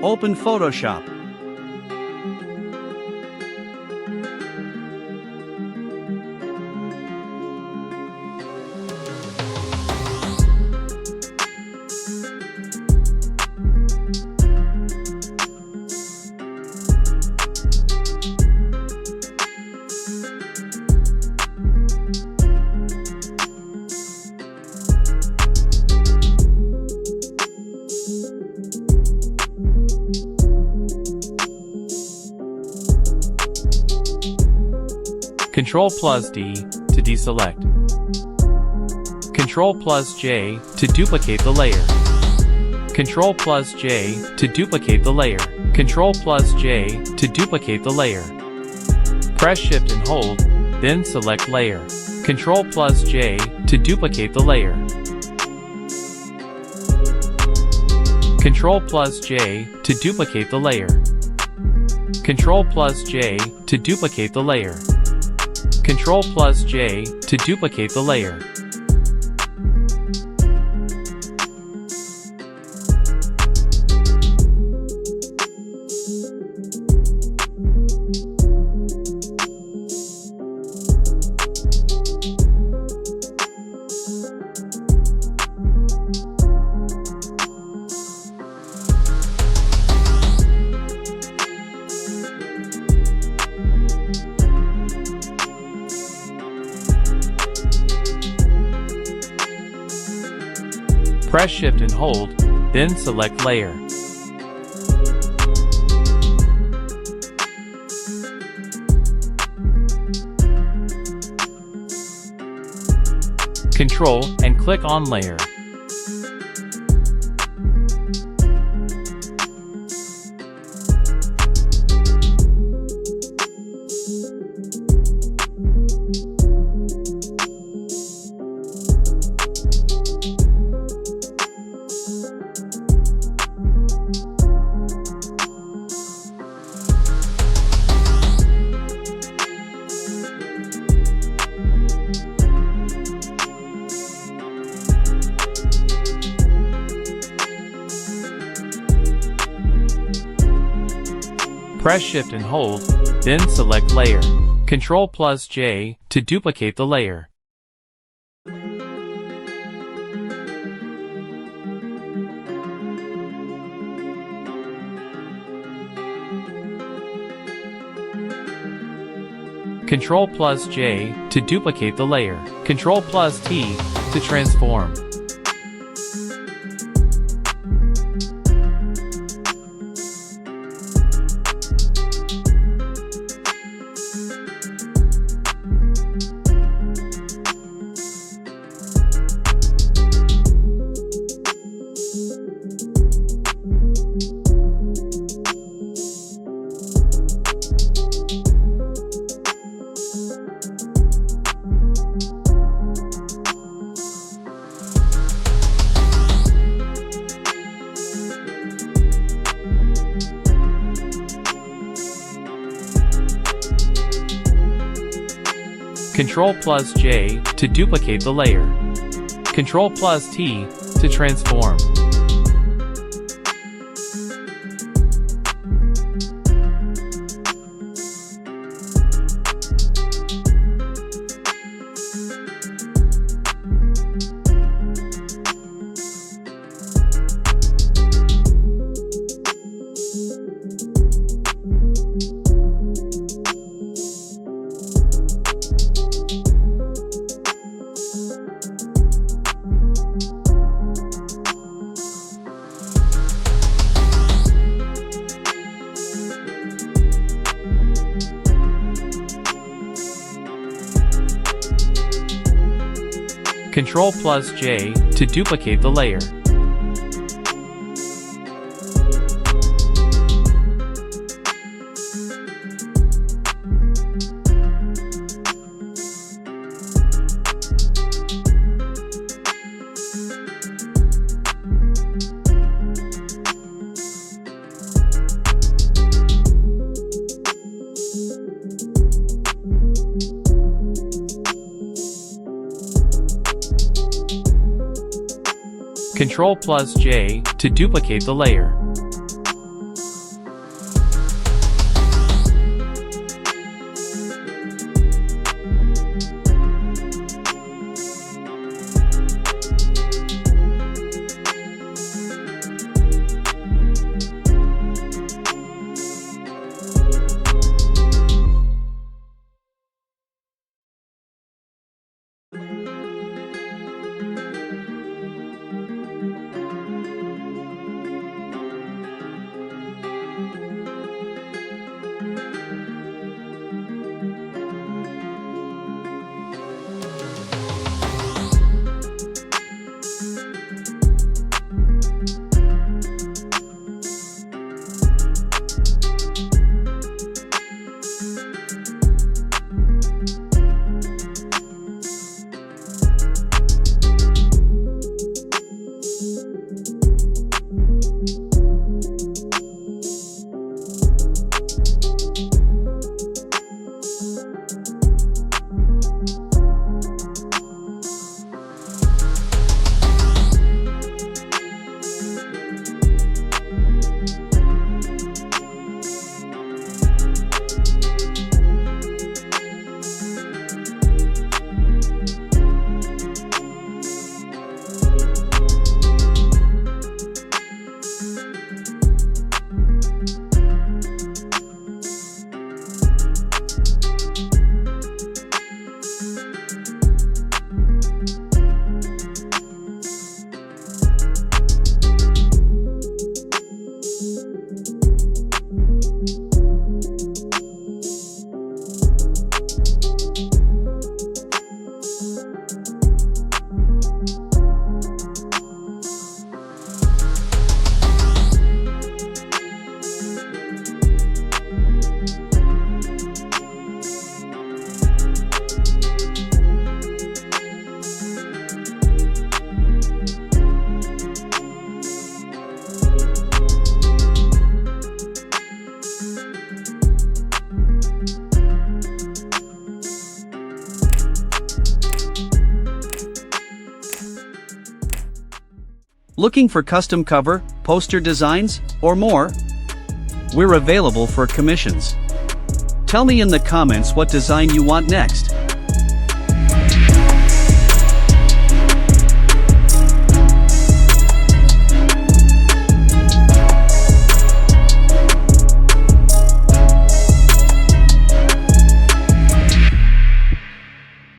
Open Photoshop. Ctrl+D to deselect. Ctrl+J to duplicate the layer. Ctrl+J to duplicate the layer. Ctrl+J to duplicate the layer. Press Shift and hold, then select Layer. Ctrl+J to duplicate the layer. Ctrl+J to duplicate the layer. Ctrl+J to duplicate the layer. Ctrl+J to duplicate the layer. Press Shift and hold, then select Layer. Control and click on Layer. Press Shift and hold, then select Layer. Ctrl+J to duplicate the layer. Ctrl+J to duplicate the layer. Ctrl+T to transform. Ctrl+J to duplicate the layer. Ctrl+T to transform. Ctrl+J to duplicate the layer. Ctrl+J to duplicate the layer. Looking for custom cover, poster designs, or more? We're available for commissions. Tell me in the comments what design you want next.